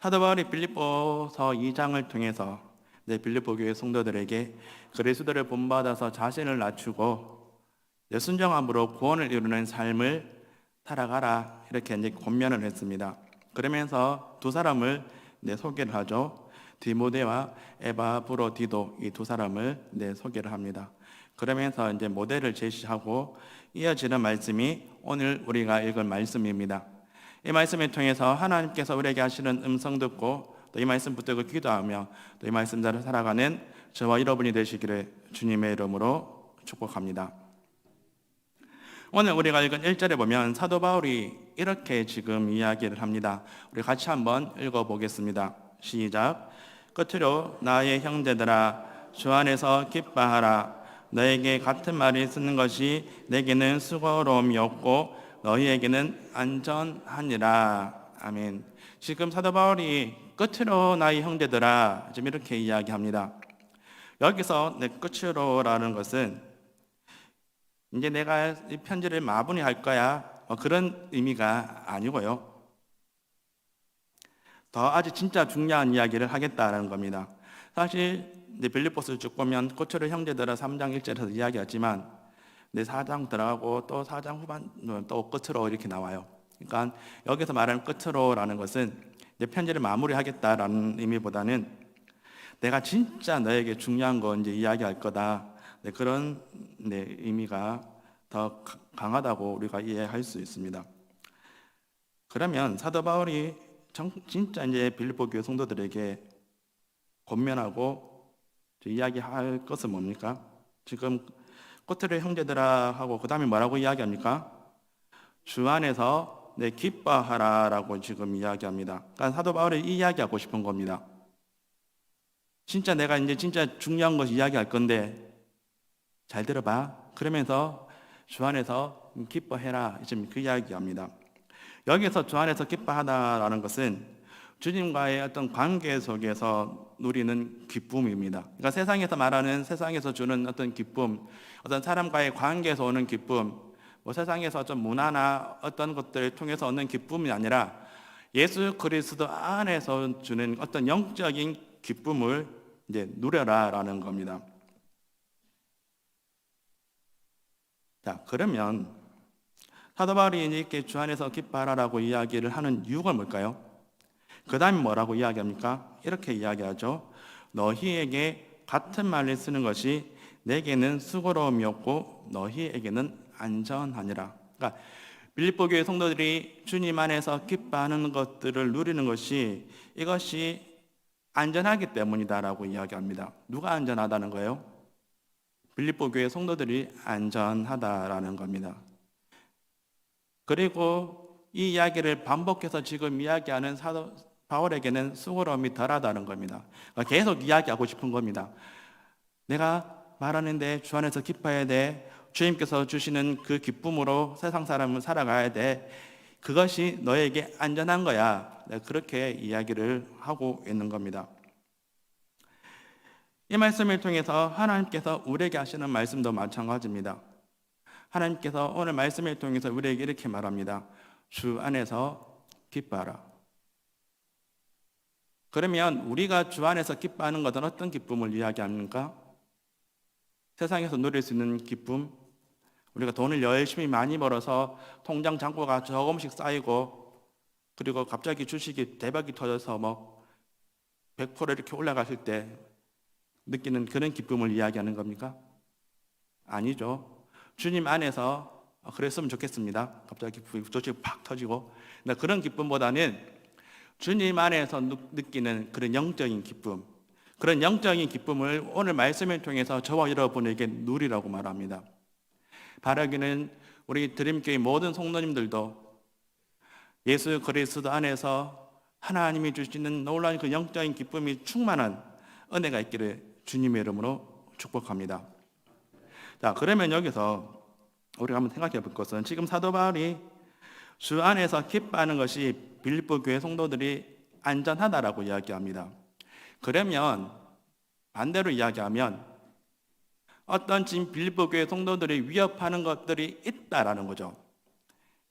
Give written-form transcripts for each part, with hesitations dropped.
사도 바울이 빌립보서 2장을 통해서 빌립보 교회 성도들에게 그리스도를 본받아서 자신을 낮추고 순종함으로 구원을 이루는 삶을 살아가라, 이렇게 이제 권면을 했습니다. 그러면서 두 사람을 소개를 하죠. 디모데와 에바브로디도, 이 두 사람을 소개를 합니다. 그러면서 이제 모델을 제시하고 이어지는 말씀이 오늘 우리가 읽을 말씀입니다. 이 말씀을 통해서 하나님께서 우리에게 하시는 음성 듣고 또 이 말씀 붙들고 기도하며 또 이 말씀대로 살아가는 저와 여러분이 되시기를 주님의 이름으로 축복합니다. 오늘 우리가 읽은 1절에 보면 사도 바울이 이렇게 지금 이야기를 합니다. 우리 같이 한번 읽어보겠습니다. 시작. 끝으로 나의 형제들아, 주 안에서 기뻐하라. 너에게 같은 말을 쓰는 것이 내게는 수고로움이 없고 너희에게는 안전하니라. 아멘. 지금 사도 바울이 끝으로 나의 형제들아, 지금 이렇게 이야기합니다. 여기서 끝으로라는 것은 이제 내가 이 편지를 마무리할 거야, 그런 의미가 아니고요. 더 아주 진짜 중요한 이야기를 하겠다는 겁니다. 사실 빌립보서를 쭉 보면 끝으로 형제들아 3장 1절에서 이야기했지만 4장 들어가고 또 4장 후반 또 끝으로 이렇게 나와요. 그러니까 여기서 말하는 끝으로라는 것은 편지를 마무리하겠다라는 의미보다는 내가 진짜 너에게 중요한 거 이제 이야기할 거다, 그런 의미가 더 강하다고 우리가 이해할 수 있습니다. 그러면 사도 바울이 진짜 이제 빌립보 교회 성도들에게 권면하고 이야기할 것은 뭡니까? 지금 끝으로 형제들아 하고 그 다음에 뭐라고 이야기합니까? 주 안에서 기뻐하라라고 지금 이야기합니다. 그러니까 사도 바울이 이야기하고 싶은 겁니다. 진짜 내가 이제 진짜 중요한 것 이야기할 건데 잘 들어봐. 그러면서 주 안에서 기뻐해라, 지금 그 이야기합니다. 여기서 주 안에서 기뻐하다라는 것은 주님과의 어떤 관계 속에서 누리는 기쁨입니다. 그러니까 세상에서 말하는, 세상에서 주는 어떤 기쁨, 어떤 사람과의 관계에서 오는 기쁨, 세상에서 좀 문화나 어떤 것들을 통해서 얻는 기쁨이 아니라 예수 그리스도 안에서 주는 어떤 영적인 기쁨을 이제 누려라라는 겁니다. 자, 그러면 사도 바울이 이렇게 주 안에서 기뻐하라라고 이야기를 하는 이유가 뭘까요? 그 다음에 뭐라고 이야기합니까? 이렇게 이야기하죠. 너희에게 같은 말을 쓰는 것이 내게는 수고로움이 없고 너희에게는 안전하니라. 그러니까 빌립보 교회 성도들이 주님 안에서 기뻐하는 것들을 누리는 것이 이것이 안전하기 때문이다라고 이야기합니다. 누가 안전하다는 거예요? 빌립보 교회 성도들이 안전하다라는 겁니다. 그리고 이 이야기를 반복해서 지금 이야기하는 사도 바울에게는 수고로움이 덜하다는 겁니다. 그러니까 계속 이야기하고 싶은 겁니다. 내가 말하는데 주 안에서 기뻐해야 돼. 주님께서 주시는 그 기쁨으로 세상 사람을 살아가야 돼. 그것이 너에게 안전한 거야. 그렇게 이야기를 하고 있는 겁니다. 이 말씀을 통해서 하나님께서 우리에게 하시는 말씀도 마찬가지입니다. 하나님께서 오늘 말씀을 통해서 우리에게 이렇게 말합니다. 주 안에서 기뻐하라. 그러면 우리가 주 안에서 기뻐하는 것은 어떤 기쁨을 이야기합니까? 세상에서 누릴 수 있는 기쁨, 우리가 돈을 열심히 많이 벌어서 통장 잔고가 조금씩 쌓이고 그리고 갑자기 주식이 대박이 터져서 100% 이렇게 올라갔을 때 느끼는 그런 기쁨을 이야기하는 겁니까? 아니죠. 주님 안에서 그랬으면 좋겠습니다. 갑자기 주식이 팍 터지고, 그런 기쁨보다는 주님 안에서 느끼는 그런 영적인 기쁨, 그런 영적인 기쁨을 오늘 말씀을 통해서 저와 여러분에게 누리라고 말합니다. 바라기는 우리 드림교회 모든 성도님들도 예수 그리스도 안에서 하나님이 주시는 놀라운 그 영적인 기쁨이 충만한 은혜가 있기를 주님의 이름으로 축복합니다. 자, 그러면 여기서 우리가 한번 생각해 볼 것은 지금 사도 바울이 주 안에서 기뻐하는 것이 빌립보 교회 성도들이 안전하다라고 이야기합니다. 그러면 반대로 이야기하면 어떤 지금 빌립보 교회 성도들이 위협하는 것들이 있다라는 거죠.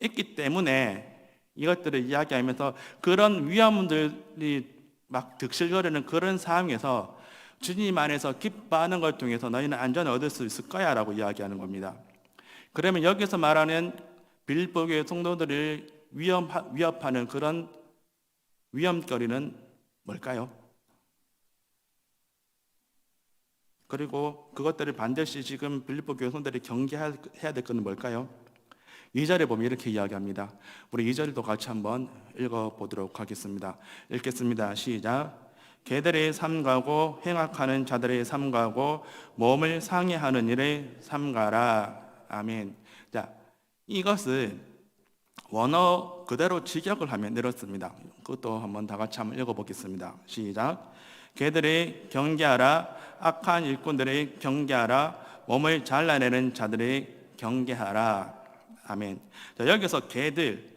있기 때문에 이것들을 이야기하면서 그런 위험들이 막 득실거리는 그런 상황에서 주님 안에서 기뻐하는 걸 통해서 너희는 안전을 얻을 수 있을 거야 라고 이야기하는 겁니다. 그러면 여기서 말하는 빌립보 교회 성도들을 위협하는 그런 위험거리는 뭘까요? 그리고 그것들을 반드시 지금 빌립보 교회 성도들이 경계해야 될 것은 뭘까요? 2절에 보면 이렇게 이야기합니다. 우리 2절도 같이 한번 읽어보도록 하겠습니다. 읽겠습니다. 시작. 개들의 삼가고 행악하는 자들의 삼가고 몸을 상해하는 일에 삼가라. 아멘. 자, 이것은 원어 그대로 직역을 하면 이렇습니다. 그것도 한번 다 같이 한번 읽어보겠습니다. 시작. 개들의 경계하라. 악한 일꾼들의 경계하라. 몸을 잘라내는 자들의 경계하라. 아멘. 자, 여기서 개들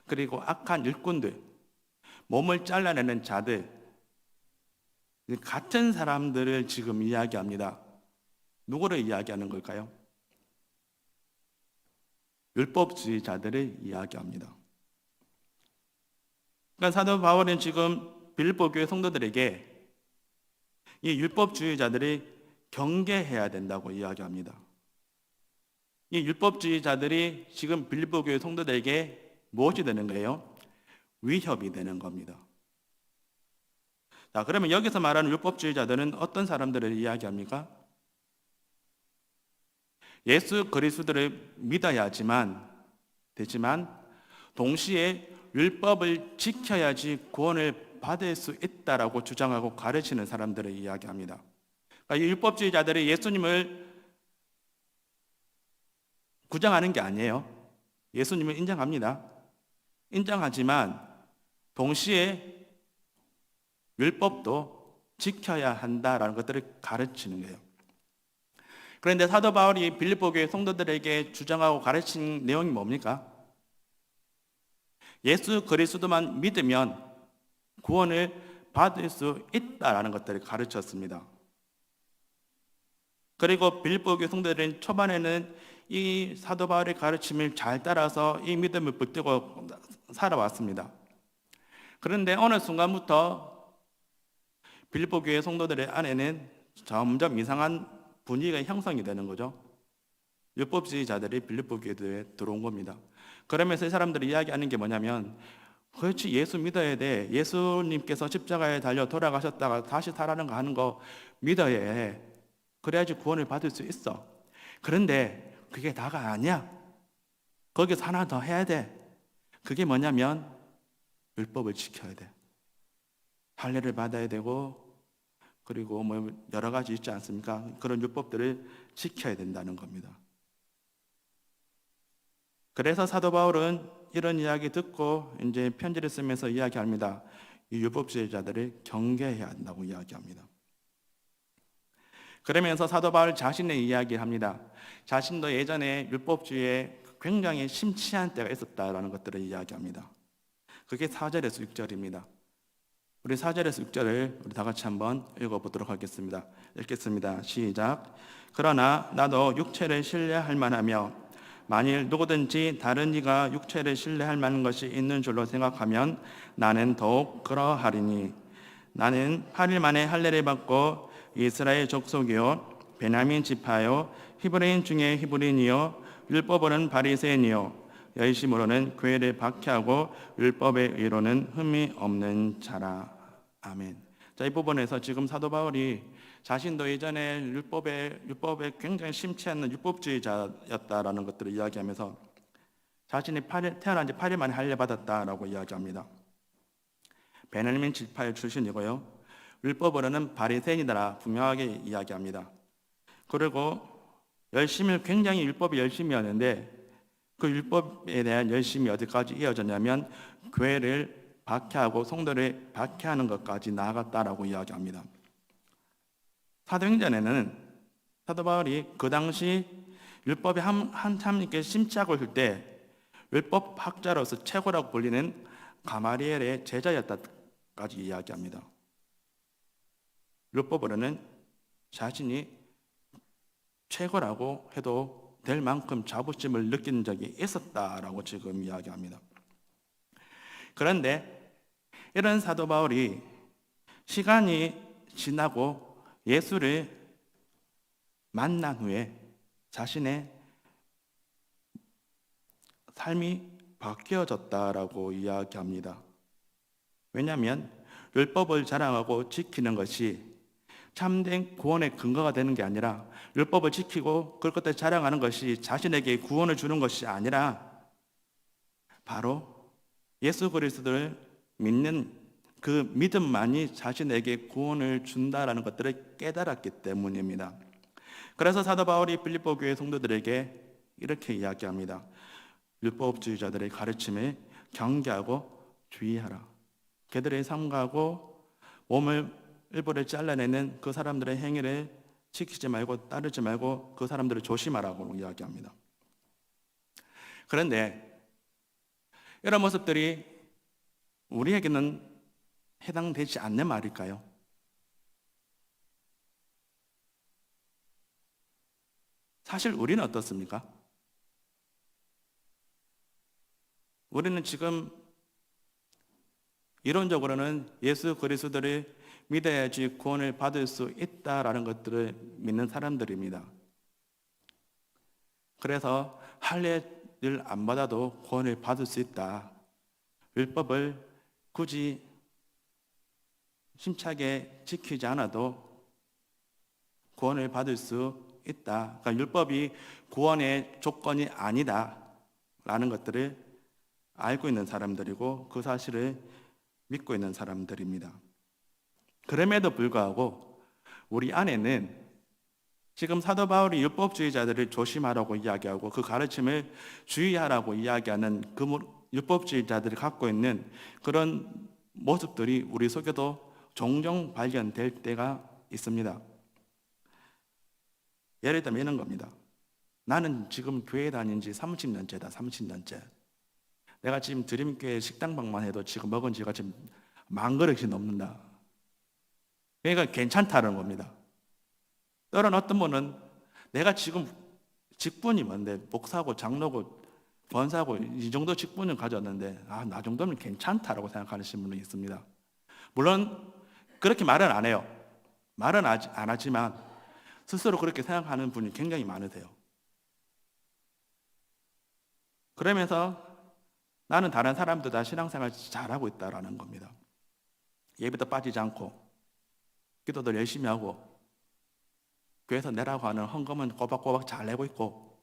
그리고 악한 일꾼들, 몸을 잘라내는 자들, 같은 사람들을 지금 이야기합니다. 누구를 이야기하는 걸까요? 율법주의자들을 이야기합니다. 그러니까 사도 바울은 지금 빌립보 교회 성도들에게 이 율법주의자들이 경계해야 된다고 이야기합니다. 이 율법주의자들이 지금 빌립보 교회 성도들에게 무엇이 되는 거예요? 위협이 되는 겁니다. 자, 그러면 여기서 말하는 율법주의자들은 어떤 사람들을 이야기합니까? 예수 그리스도를 믿어야지만 되지만 동시에 율법을 지켜야지 구원을 받을 수 있다라고 주장하고 가르치는 사람들을 이야기합니다. 그러니까 이 율법주의자들이 예수님을 부정하는 게 아니에요. 예수님을 인정합니다. 인정하지만 동시에 율법도 지켜야 한다라는 것들을 가르치는 거예요. 그런데 사도 바울이 빌립보 교회 성도들에게 주장하고 가르친 내용이 뭡니까? 예수 그리스도만 믿으면 구원을 받을 수 있다라는 것들을 가르쳤습니다. 그리고 빌립보 교회 성도들은 초반에는 이 사도 바울의 가르침을 잘 따라서 이 믿음을 붙들고 살아왔습니다. 그런데 어느 순간부터 빌립보 교회 성도들의 안에는 점점 이상한 분위기가 형성이 되는 거죠. 율법주의자들이 빌립보 교회에 들어온 겁니다. 그러면서 이 사람들이 이야기하는 게 뭐냐면, 그렇지, 예수 믿어야 돼. 예수님께서 십자가에 달려 돌아가셨다가 다시 살아나는 거 하는 거 믿어야 해. 그래야지 구원을 받을 수 있어. 그런데 그게 다가 아니야. 거기서 하나 더 해야 돼. 그게 뭐냐면 율법을 지켜야 돼. 할례를 받아야 되고, 그리고 뭐 여러 가지 있지 않습니까? 그런 율법들을 지켜야 된다는 겁니다. 그래서 사도 바울은 이런 이야기 듣고 이제 편지를 쓰면서 이야기합니다. 이 율법주의자들을 경계해야 한다고 이야기합니다. 그러면서 사도 바울 자신의 이야기를 합니다. 자신도 예전에 율법주의에 굉장히 심취한 때가 있었다라는 것들을 이야기합니다. 그게 4절에서 6절입니다. 우리 4절에서 6절을 우리 다 같이 한번 읽어보도록 하겠습니다. 읽겠습니다. 시작. 그러나 나도 육체를 신뢰할 만하며 만일 누구든지 다른 이가 육체를 신뢰할 만한 것이 있는 줄로 생각하면 나는 더욱 그러하리니 나는 8일 만에 할례를 받고 이스라엘 족속이요 베냐민 지파요 히브리인 중에 히브리인이요 율법으로는 바리새인이요 열심으로는 교회를 박해하고 율법의 의로는 흠이 없는 자라. 아멘. 자, 이 부분에서 지금 사도 바울이 자신도 예전에 율법에 굉장히 심취한 율법주의자였다라는 것들을 이야기하면서 자신이 태어난 지 8일 만에 할례 받았다라고 이야기합니다. 베냐민 지파의 출신이고요. 율법으로는 바리새인이다 분명하게 이야기합니다. 그리고 굉장히 율법이 열심이었는데 그 율법에 대한 열심이 어디까지 이어졌냐면 교회를 박해하고 성도를 박해하는 것까지 나아갔다라고 이야기합니다. 사도행전에는 사도 바울이 그 당시 율법에 한참 이렇게 심취하고 있을 때 율법 학자로서 최고라고 불리는 가마리엘의 제자였다까지 이야기합니다. 율법으로는 자신이 최고라고 해도 될 만큼 자부심을 느낀 적이 있었다라고 지금 이야기합니다. 그런데 이런 사도 바울이 시간이 지나고 예수를 만난 후에 자신의 삶이 바뀌어졌다라고 이야기합니다. 왜냐하면 율법을 자랑하고 지키는 것이 참된 구원의 근거가 되는 게 아니라, 율법을 지키고 그것을 자랑하는 것이 자신에게 구원을 주는 것이 아니라 바로 예수 그리스도를 믿는 그 믿음만이 자신에게 구원을 준다라는 것들을 깨달았기 때문입니다. 그래서 사도 바울이 빌립보 교회 성도들에게 이렇게 이야기합니다. 율법주의자들의 가르침에 경계하고 주의하라. 그들의 삼가하고 몸을 일부를 잘라내는 그 사람들의 행위를 지키지 말고 따르지 말고 그 사람들을 조심하라고 이야기합니다. 그런데 이런 모습들이 우리에게는 해당되지 않는 말일까요? 사실 우리는 어떻습니까? 우리는 지금 이론적으로는 예수 그리스도를 믿어야지 구원을 받을 수 있다라는 것들을 믿는 사람들입니다. 그래서 할례를 안 받아도 구원을 받을 수 있다. 율법을 굳이 심차게 지키지 않아도 구원을 받을 수 있다. 그러니까 율법이 구원의 조건이 아니다라는 것들을 알고 있는 사람들이고 그 사실을 믿고 있는 사람들입니다. 그럼에도 불구하고 우리 안에는 지금 사도 바울이 율법주의자들을 조심하라고 이야기하고 그 가르침을 주의하라고 이야기하는 그 율법주의자들이 갖고 있는 그런 모습들이 우리 속에도 종종 발견될 때가 있습니다. 예를 들면 이런 겁니다. 나는 지금 교회 다닌 지 30년째다. 30년째. 내가 지금 드림교회 식당방만 해도 지금 먹은 지가 지금 10,000그릇이 넘는다. 그러니까 괜찮다는 겁니다. 또는 어떤 분은 내가 지금 직분이 뭔데 목사고 장로고 권사고 이 정도 직분을 가졌는데 나 정도면 괜찮다라고 생각하는 분이 있습니다. 물론 그렇게 말은 안 해요. 말은 안 하지만 스스로 그렇게 생각하는 분이 굉장히 많으세요. 그러면서 나는 다른 사람들보다 신앙생활 잘하고 있다라는 겁니다. 예배도 빠지지 않고 기도도 열심히 하고 교회에서 내라고 하는 헌금은 꼬박꼬박 잘 내고 있고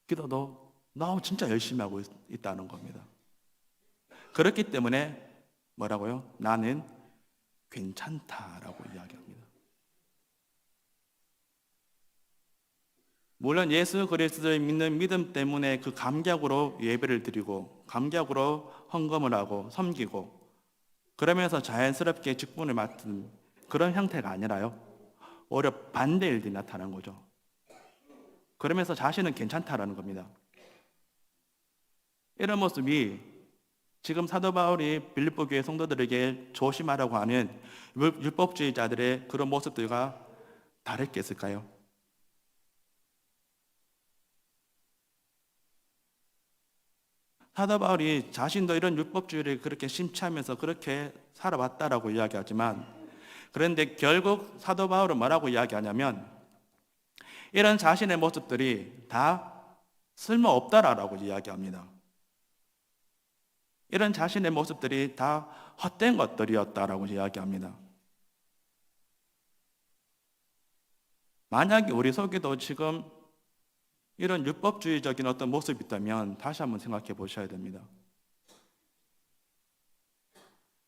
기도도 너무 진짜 열심히 하고 있다는 겁니다. 그렇기 때문에 뭐라고요? 나는 괜찮다라고 이야기합니다. 물론 예수 그리스도를 믿는 믿음 때문에 그 감격으로 예배를 드리고 감격으로 헌금을 하고 섬기고 그러면서 자연스럽게 직분을 맡은 그런 형태가 아니라요, 오히려 반대의 일이 나타난 거죠. 그러면서 자신은 괜찮다라는 겁니다. 이런 모습이 지금 사도 바울이 빌립보 교회 성도들에게 조심하라고 하는 율법주의자들의 그런 모습들과 다를 게 있을까요? 사도 바울이 자신도 이런 율법주의를 그렇게 심취하면서 그렇게 살아왔다라고 이야기하지만, 그런데 결국 사도 바울은 뭐라고 이야기하냐면 이런 자신의 모습들이 다 쓸모없다라고 이야기합니다. 이런 자신의 모습들이 다 헛된 것들이었다라고 이야기합니다. 만약에 우리 속에도 지금 이런 율법주의적인 어떤 모습이 있다면 다시 한번 생각해 보셔야 됩니다.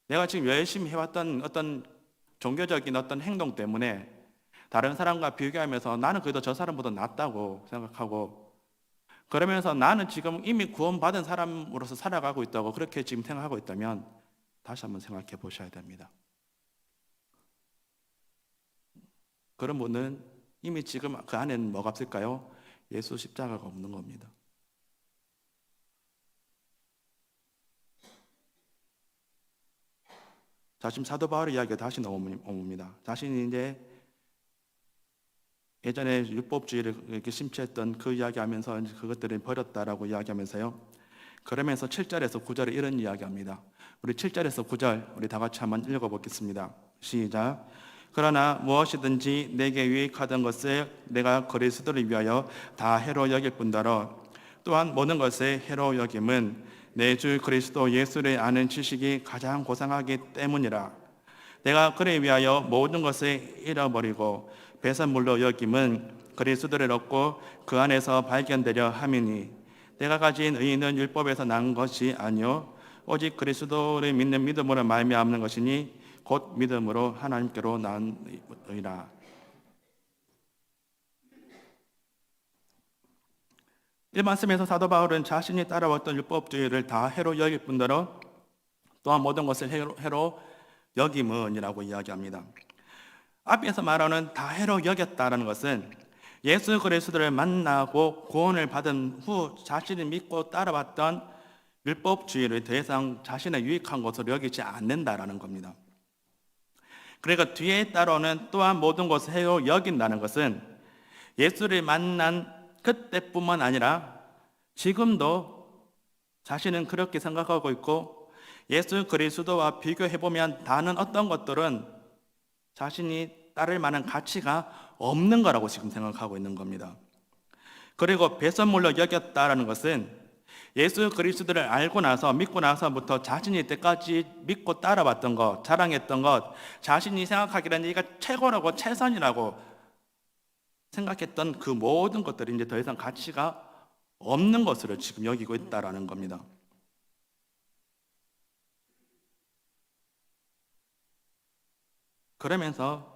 내가 지금 열심히 해왔던 어떤 종교적인 어떤 행동 때문에 다른 사람과 비교하면서 나는 그래도 저 사람보다 낫다고 생각하고, 그러면서 나는 지금 이미 구원받은 사람으로서 살아가고 있다고 그렇게 지금 생각하고 있다면 다시 한번 생각해 보셔야 됩니다. 그런 분은 이미 지금 그 안에는 뭐가 없을까요? 예수 십자가가 없는 겁니다. 자, 지금 사도 바울의 이야기가 다시 나옵니다. 자신이 이제 예전에 율법주의를 이렇게 심취했던 그 이야기하면서 그것들을 버렸다라고 이야기하면서요. 그러면서 7절에서 9절에 이런 이야기합니다. 우리 7절에서 9절 우리 다 같이 한번 읽어보겠습니다. 시작. 그러나 무엇이든지 내게 유익하던 것을 내가 그리스도를 위하여 다 해로 여길 뿐더러 또한 모든 것을 해로 여김은 내 주 그리스도 예수를 아는 지식이 가장 고상하기 때문이라. 내가 그를 위하여 모든 것을 잃어버리고 배설물로 여김은 그리스도를 얻고 그 안에서 발견되려 함이니 내가 가진 의인은 율법에서 난 것이 아니요 오직 그리스도를 믿는 믿음으로 말미암는 것이니 곧 믿음으로 하나님께로 나으리라. 이 말씀에서 사도 바울은 자신이 따라왔던 율법주의를 다 해로 여길 뿐더러 또한 모든 것을 해로 여김은이라고 이야기합니다. 앞에서 말하는 다 해로 여겼다라는 것은 예수 그리스도를 만나고 구원을 받은 후 자신이 믿고 따라왔던 율법주의를 더 이상 자신의 유익한 것으로 여기지 않는다라는 겁니다. 그러니까 뒤에 따르는 또한 모든 것을 해로 여긴다는 것은 예수를 만난 그때뿐만 아니라 지금도 자신은 그렇게 생각하고 있고 예수 그리스도와 비교해보면 다른 어떤 것들은 자신이 따를 만한 가치가 없는 거라고 지금 생각하고 있는 겁니다. 그리고 배설물로 여겼다라는 것은 예수 그리스도를 알고 나서 믿고 나서부터 자신이 이때까지 믿고 따라왔던 것, 자랑했던 것, 자신이 생각하기에는 이가 최고라고 최선이라고 생각했던 그 모든 것들이 이제 더 이상 가치가 없는 것으로 지금 여기고 있다라는 겁니다. 그러면서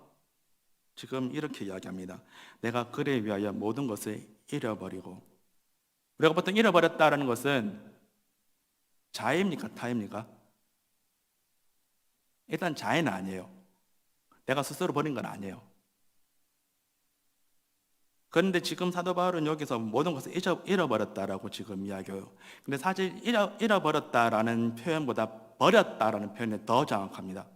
지금 이렇게 이야기합니다. 내가 그를 위하여 모든 것을 잃어버리고, 우리가 보통 잃어버렸다라는 것은 자해입니까? 타입니까? 일단 자해는 아니에요. 내가 스스로 버린 건 아니에요. 그런데 지금 사도 바울은 여기서 모든 것을 잃어버렸다라고 지금 이야기해요. 근데 사실 잃어버렸다라는 표현보다 버렸다라는 표현이 더 정확합니다.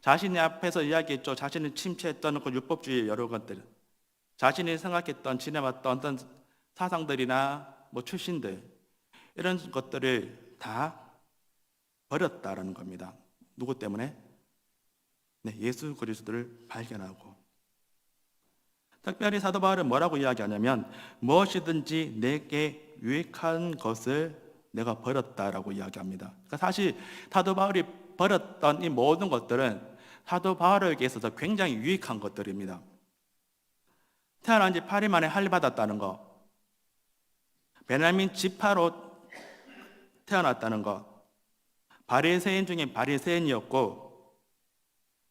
자신이 앞에서 이야기했죠. 자신이 침체했던 그 율법주의의 여러 것들, 자신이 생각했던 지내왔던 어떤 사상들이나 출신들, 이런 것들을 다 버렸다라는 겁니다. 누구 때문에? 네, 예수 그리스도를 발견하고. 특별히 사도 바울은 뭐라고 이야기하냐면 무엇이든지 내게 유익한 것을 내가 버렸다라고 이야기합니다. 그러니까 사실 사도 바울이 버렸던 이 모든 것들은 사도 바울에게 있어서 굉장히 유익한 것들입니다. 태어난 지 8일 만에 할례 받았다는 것, 베냐민 지파로 태어났다는 것, 바리새인 중에 바리새인이었고,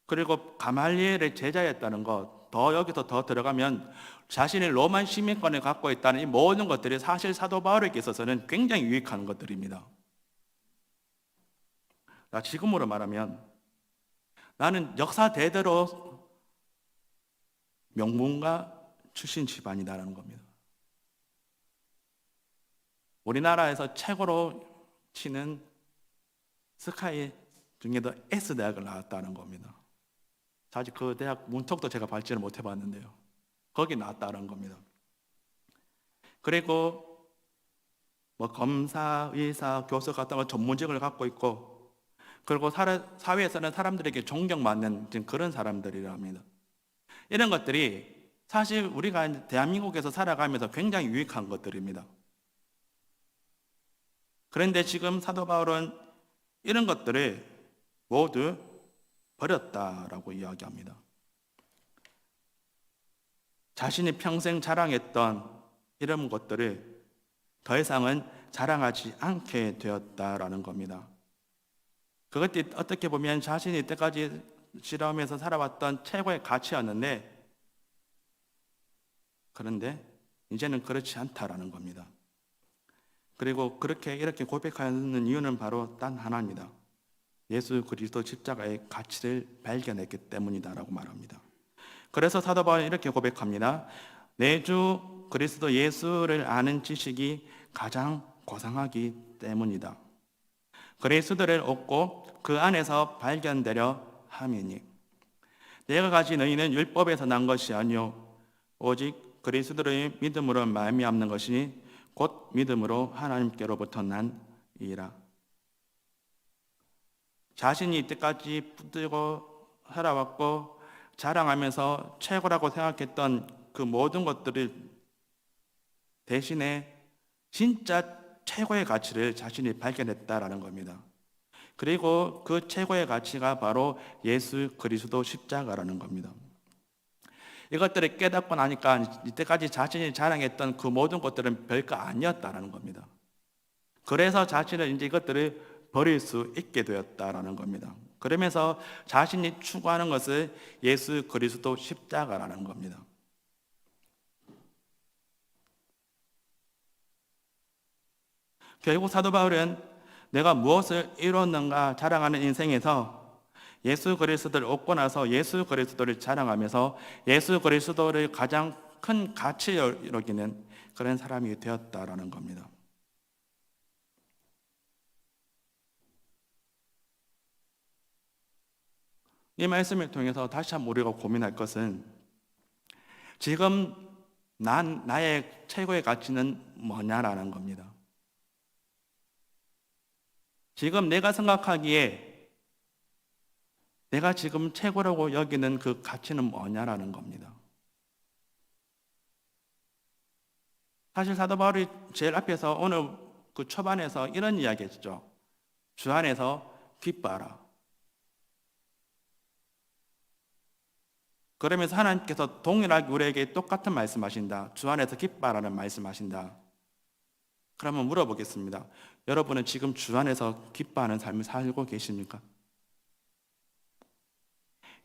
그리고 가말리엘의 제자였다는 것, 더 여기서 더 들어가면 자신의 로마 시민권을 갖고 있다는 이 모든 것들이 사실 사도 바울에게 있어서는 굉장히 유익한 것들입니다. 지금으로 말하면 나는 역사 대대로 명문가 출신 집안이다라는 겁니다. 우리나라에서 최고로 치는 스카이 중에도 S대학을 나왔다는 겁니다. 사실 그 대학 문턱도 제가 밟지를 못해봤는데요. 거기 나왔다는 겁니다. 그리고 검사, 의사, 교수 같은 전문직을 갖고 있고, 그리고 사회에서는 사람들에게 존경받는 그런 사람들이랍니다. 이런 것들이 사실 우리가 대한민국에서 살아가면서 굉장히 유익한 것들입니다. 그런데 지금 사도 바울은 이런 것들을 모두 버렸다라고 이야기합니다. 자신이 평생 자랑했던 이런 것들을 더 이상은 자랑하지 않게 되었다라는 겁니다. 그것이 어떻게 보면 자신이 이때까지 실험에서 살아왔던 최고의 가치였는데, 그런데 이제는 그렇지 않다라는 겁니다. 그리고 이렇게 고백하는 이유는 바로 단 하나입니다. 예수 그리스도 십자가의 가치를 발견했기 때문이다라고 말합니다. 그래서 사도 바울은 이렇게 고백합니다. 내 주 그리스도 예수를 아는 지식이 가장 고상하기 때문이다. 그리스도를 얻고 그 안에서 발견되려 함이니 내가 가진 의는 율법에서 난 것이 아니요 오직 그리스도의 믿음으로 말미암는 것이니 곧 믿음으로 하나님께로부터 난 자신이 이때까지 붙들고 살아왔고 자랑하면서 최고라고 생각했던 그 모든 것들을 대신에 진짜 최고의 가치를 자신이 발견했다라는 겁니다. 그리고 그 최고의 가치가 바로 예수 그리스도 십자가라는 겁니다. 이것들을 깨닫고 나니까 이때까지 자신이 자랑했던 그 모든 것들은 별거 아니었다라는 겁니다. 그래서 자신은 이제 이것들을 버릴 수 있게 되었다라는 겁니다. 그러면서 자신이 추구하는 것을 예수 그리스도 십자가라는 겁니다. 결국 사도 바울은 내가 무엇을 이뤘는가 자랑하는 인생에서 예수 그리스도를 얻고 나서 예수 그리스도를 자랑하면서 예수 그리스도를 가장 큰 가치로 여기는 그런 사람이 되었다라는 겁니다. 이 말씀을 통해서 다시 한번 우리가 고민할 것은 지금 나의 최고의 가치는 뭐냐라는 겁니다. 지금 내가 생각하기에 내가 지금 최고라고 여기는 그 가치는 뭐냐라는 겁니다. 사실 사도 바울이 제일 앞에서 오늘 그 초반에서 이런 이야기 했죠. 주 안에서 기뻐하라. 그러면서 하나님께서 동일하게 우리에게 똑같은 말씀하신다. 주 안에서 기뻐하라는 말씀하신다. 그러면 물어보겠습니다. 여러분은 지금 주 안에서 기뻐하는 삶을 살고 계십니까?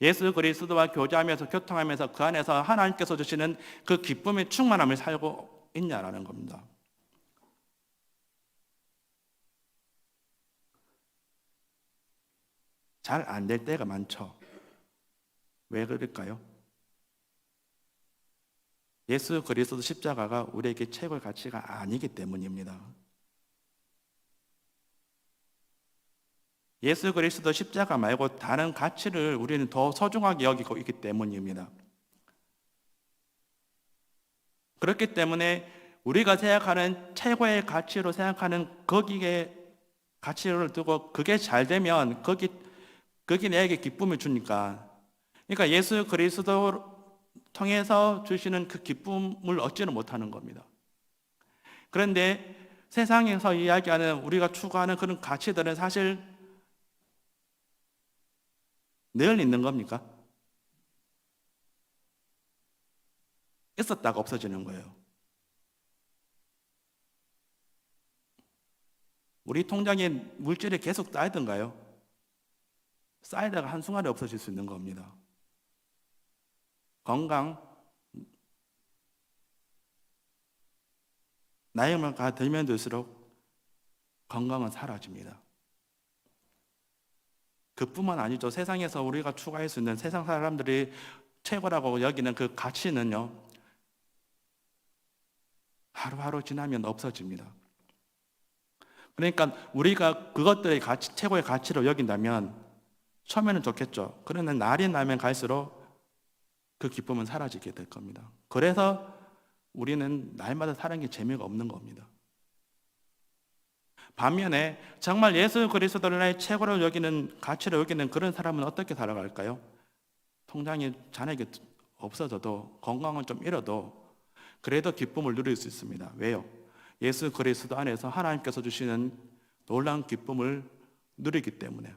예수 그리스도와 교제하면서 교통하면서 그 안에서 하나님께서 주시는 그 기쁨의 충만함을 살고 있냐라는 겁니다. 잘 안 될 때가 많죠. 왜 그럴까요? 예수 그리스도 십자가가 우리에게 최고의 가치가 아니기 때문입니다. 예수 그리스도 십자가 말고 다른 가치를 우리는 더 소중하게 여기고 있기 때문입니다. 그렇기 때문에 우리가 생각하는 최고의 가치로 생각하는 거기에 가치를 두고 그게 잘 되면 거기 내게 기쁨을 주니까, 그러니까 예수 그리스도 통해서 주시는 그 기쁨을 얻지는 못하는 겁니다. 그런데 세상에서 이야기하는 우리가 추구하는 그런 가치들은 사실 늘 있는 겁니까? 있었다가 없어지는 거예요. 우리 통장에 물질이 계속 쌓이던가요? 쌓이다가 한순간에 없어질 수 있는 겁니다. 건강, 나이가 들면 들수록 건강은 사라집니다. 그뿐만 아니죠. 세상에서 우리가 추구할 수 있는 세상 사람들이 최고라고 여기는 그 가치는요, 하루하루 지나면 없어집니다. 그러니까 우리가 그것들의 가치, 최고의 가치로 여긴다면 처음에는 좋겠죠. 그러나 날이 나면 갈수록 그 기쁨은 사라지게 될 겁니다. 그래서 우리는 날마다 사는 게 재미가 없는 겁니다. 반면에 정말 예수 그리스도를 나의 최고로 여기는 가치로 여기는 그런 사람은 어떻게 살아갈까요? 통장이 잔액이 없어져도 건강은 좀 잃어도 그래도 기쁨을 누릴 수 있습니다. 왜요? 예수 그리스도 안에서 하나님께서 주시는 놀라운 기쁨을 누리기 때문에.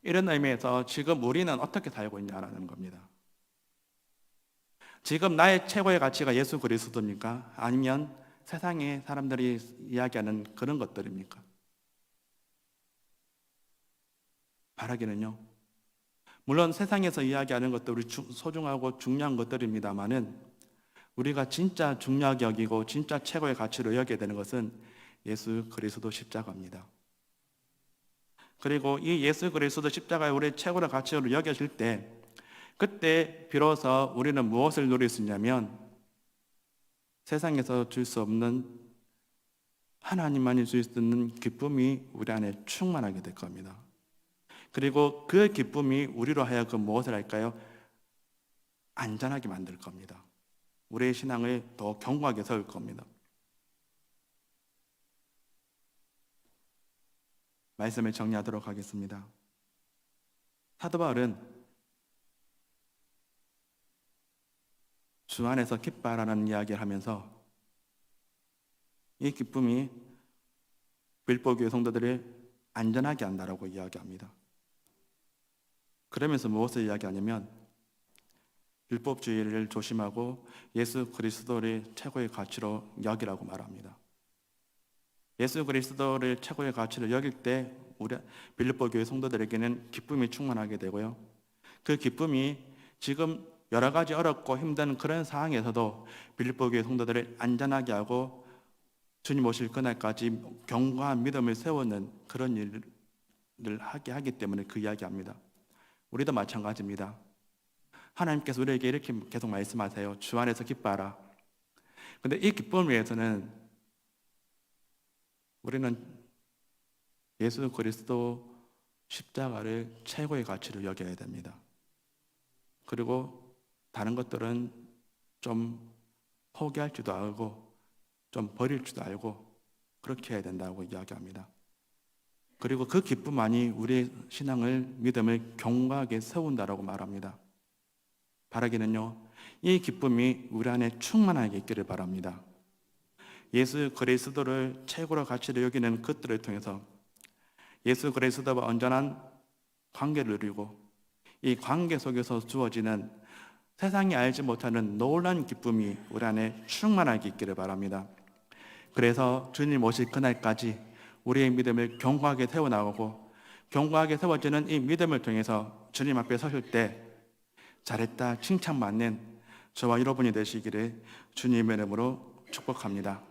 이런 의미에서 지금 우리는 어떻게 살고 있냐라는 겁니다. 지금 나의 최고의 가치가 예수 그리스도입니까? 아니면 세상의 사람들이 이야기하는 그런 것들입니까? 바라기는요, 물론 세상에서 이야기하는 것들이 소중하고 중요한 것들입니다만은 우리가 진짜 중요하게 여기고 진짜 최고의 가치로 여기게 되는 것은 예수 그리스도 십자가입니다. 그리고 이 예수 그리스도 십자가의 우리의 최고의 가치로 여겨질 때 그때 비로소 우리는 무엇을 누릴 수 있냐면 세상에서 줄 수 없는 하나님만이 줄 수 있는 기쁨이 우리 안에 충만하게 될 겁니다. 그리고 그 기쁨이 우리로 하여금 무엇을 할까요? 안전하게 만들 겁니다. 우리의 신앙을 더 견고하게 세울 겁니다. 말씀을 정리하도록 하겠습니다. 사도 바울은 주 안에서 기뻐하라는 이야기를 하면서 이 기쁨이 빌립보 교회 성도들을 안전하게 한다라고 이야기합니다. 그러면서 무엇을 이야기하냐면 율법주의를 조심하고 예수 그리스도를 최고의 가치로 여기라고 말합니다. 예수 그리스도를 최고의 가치로 여길 때 우리 빌립보 교회 성도들에게는 기쁨이 충만하게 되고요. 그 기쁨이 지금 여러 가지 어렵고 힘든 그런 상황에서도 빌립보 교회 성도들을 안전하게 하고 주님 오실 그날까지 견고한 믿음을 세우는 그런 일을 하게 하기 때문에 그 이야기합니다. 우리도 마찬가지입니다. 하나님께서 우리에게 이렇게 계속 말씀하세요. 주 안에서 기뻐하라. 근데 이 기쁨을 위해서는 우리는 예수 그리스도 십자가를 최고의 가치로 여겨야 됩니다. 그리고 다른 것들은 좀 포기할 줄도 알고 좀 버릴 줄도 알고 그렇게 해야 된다고 이야기합니다. 그리고 그 기쁨만이 우리의 신앙을, 믿음을 견고하게 세운다라고 말합니다. 바라기는요, 이 기쁨이 우리 안에 충만하게 있기를 바랍니다. 예수 그리스도를 최고로 가치로 여기는 것들을 통해서 예수 그리스도와 온전한 관계를 누리고 이 관계 속에서 주어지는 세상이 알지 못하는 놀라운 기쁨이 우리 안에 충만하게 있기를 바랍니다. 그래서 주님 오실 그날까지 우리의 믿음을 견고하게 세워나가고 견고하게 세워지는 이 믿음을 통해서 주님 앞에 서실 때 잘했다 칭찬받는 저와 여러분이 되시기를 주님의 이름으로 축복합니다.